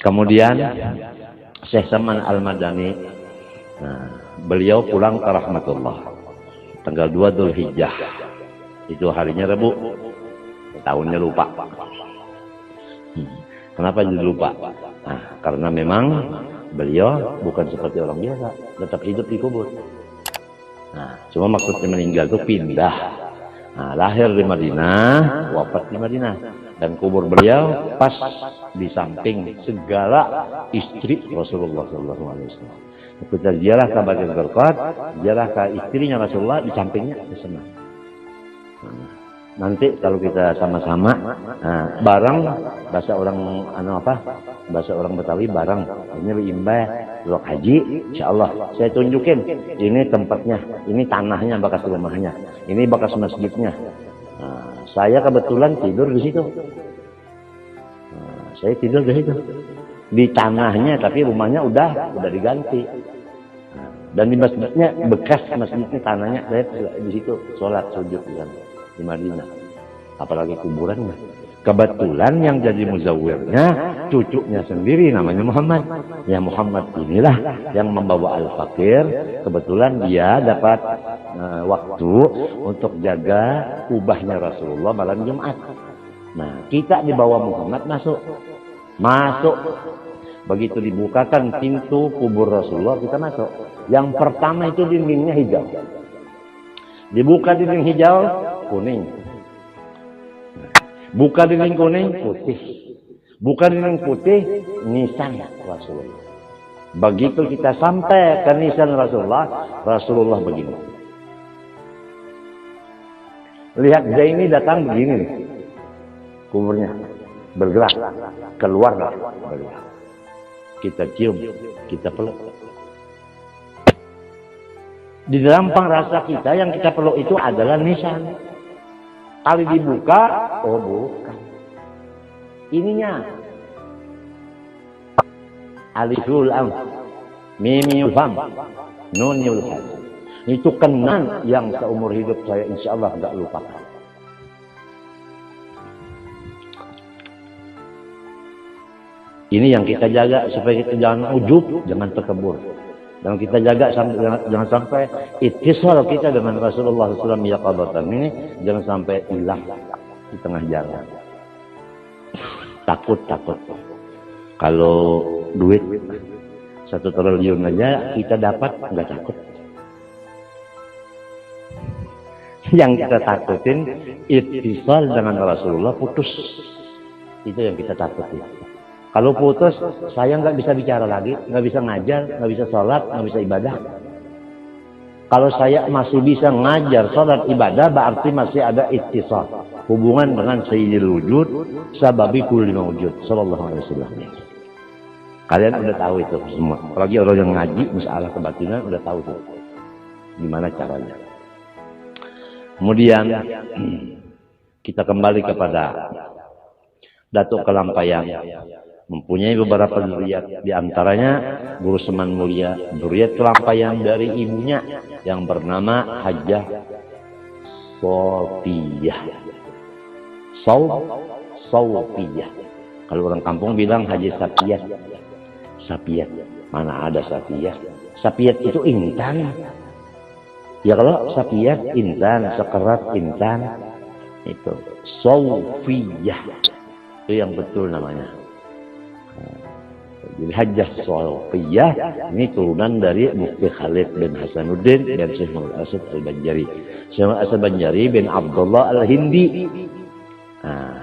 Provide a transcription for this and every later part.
Kemudian Syekh Saman Al-Madani, nah, beliau pulang ke rahmatullah tanggal 2 Dzulhijjah. Itu harinya Rabu. Tahunnya lupa. Kenapa jadi lupa? Nah, karena memang beliau bukan seperti orang biasa, tetap hidup di kubur. Nah, cuma maksudnya meninggal itu pindah. Nah, lahir di Madinah, wafat di Madinah. Dan kubur beliau pas di samping segala istri Rasulullah SAW. Kita ziarah ke Baqi' Gharqad, ziarah ke istrinya Rasulullah, di sampingnya di sana. Nanti kalau kita sama-sama, nah, bareng bahasa orang bahasa orang Betawi bareng. Ini imba lok haji, insyaallah saya tunjukin ini tempatnya, ini tanahnya bekas rumahnya, ini bekas masjidnya. Nah, saya kebetulan tidur di situ. Nah, saya tidur di situ. Di tanahnya, tapi rumahnya udah diganti. Nah, dan di masjidnya, bekas masjidnya tanahnya, saya di situ sholat sujud di Madinah. Apalagi kuburannya. Kebetulan yang jadi muzawwirnya cucunya sendiri namanya Muhammad. Ya Muhammad inilah yang membawa Al-Fakir. Kebetulan dia dapat waktu untuk jaga kubahnya Rasulullah malam Jumat. Nah, kita dibawa Muhammad masuk. Begitu dibukakan pintu kubur Rasulullah, kita masuk. Yang pertama itu dindingnya hijau. Dibuka dinding hijau, kuning. Buka dinding kuning, putih. Buka dinding putih, nisan Rasulullah. Begitu kita sampai ke nisan Rasulullah begini. Lihat Zaini datang begini nih. Kuburnya bergerak, keluar beliau. Kita cium, kita peluk. Di dalam rasa kita yang kita peluk itu adalah nisan. Kali dibuka, oh bukan. Ininya. Aliful am, mimul fam, nunul hal. Itu kenang yang seumur hidup saya insya Allah nggak lupakan. Ini yang kita jaga supaya kita jangan ujub, jangan terkebur. Dan kita jaga jangan sampai ittisal kita dengan Rasulullah SAW yaqadatan ini jangan sampai hilang di tengah jalan. Takut. Kalau duit 1 triliun aja kita dapat nggak takut. Yang kita takutin ittisal dengan Rasulullah putus. Itu yang kita takutin. Kalau putus, saya nggak bisa bicara lagi, nggak bisa ngajar, nggak bisa sholat, nggak bisa ibadah. Kalau saya masih bisa ngajar, sholat, ibadah, berarti masih ada ittisal. Hubungan dengan Sayyidil Wujud, sababi kulli mawjud, sallallahu alaihi wasallam. Kalian udah tahu itu semua. Apalagi orang yang ngaji, masalah kebatinan udah tahu tuh. Gimana caranya. Kemudian, kita kembali kepada Datuk Kelampayang. Mempunyai beberapa dzurriyyat, di antaranya Guru Seman Mulia, dzurriyyat Kelampayang dari ibunya yang bernama Hajjah Sofiyah. Sofiyah. Kalau orang kampung bilang Haji Sapiyat. Mana ada Sapiyat? Sapiyat itu intan. Ya kalau Sapiyat intan, sekerat intan. Itu Sofiyah. Itu yang betul namanya. Jadi Hajjah Sofiyah ini turunan dari Mufti Khalid bin Hasanuddin dan Syekh Muhammad Asad Al-Banjari. Syekh Muhammad Asad Al-Banjari bin Abdullah Al-Hindi.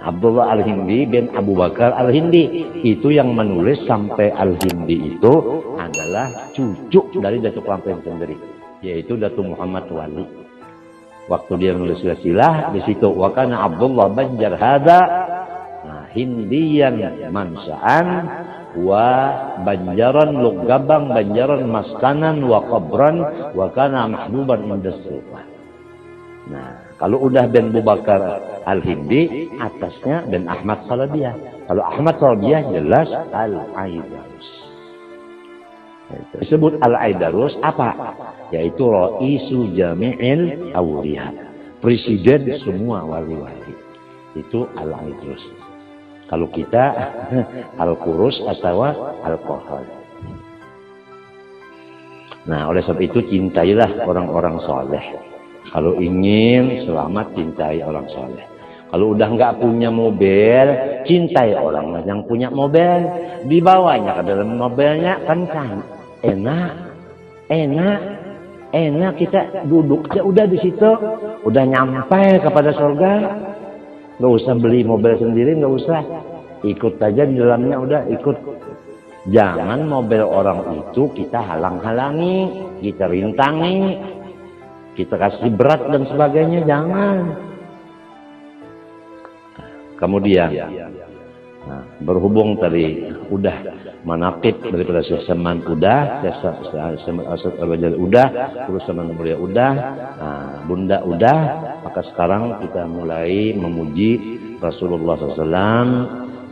Abdullah Al-Hindi bin Abu Bakar Al-Hindi. Itu yang menulis sampai Al-Hindi itu adalah cucu dari Datuk Kelampayang sendiri, yaitu Datuk Muhammad Wali. Waktu dia menulis silsilah di situ wa kana Abdullah Banjar hada Hindiyan mansa'an wa Banjaran Lugabang Banjaran maskanan wa qabran wa kana mahbuban inda sultan. Nah, kalau udah bin Abu Bakar Al-Hindi, atasnya bin Ahmad Salabiyah. Kalau Ahmad Salabiyah jelas Al-Aidarus. Disebut Al-Aidarus apa? Yaitu Raisu Jami'il Awliya, presiden semua wali-wali. Itu Al-Aidarus. Kalau kita al-kurus atau alkohol. Nah, oleh sebab itu cintailah orang-orang soleh. Kalau ingin selamat, cintai orang soleh. Kalau udah nggak punya mobil, cintai orang yang punya mobil. Dibawanya ke dalam mobilnya kan enak kita duduk aja udah di situ, udah nyampe kepada surga. Nggak usah beli mobil sendiri, nggak usah. Ikut aja di dalamnya, udah ikut. Jangan mobil orang itu kita halang-halangi, kita rintangi, kita kasih berat dan sebagainya, jangan. Kemudian, nah, berhubung tadi udah manaqib daripada Syekh Saman udah, Syekh Al-Bajali udah, terus Saman Mulia udah, nah, Bunda udah, maka sekarang kita mulai memuji Rasulullah SAW.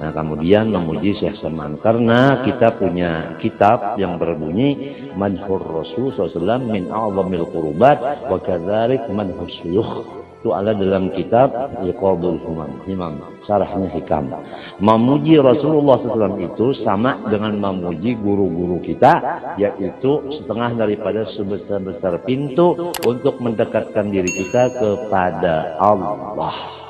Nah, kemudian memuji Syekh Saman karena kita punya kitab yang berbunyi Madhur Rasul SAW min a'zamil qurubat wa kadzalik madhus syuyukh. Itu ada dalam kitab Iqadul Himam, syarahnya Hikam. Memuji Rasulullah SAW itu sama dengan memuji guru-guru kita, yaitu setengah daripada sebesar-besar pintu untuk mendekatkan diri kita kepada Allah.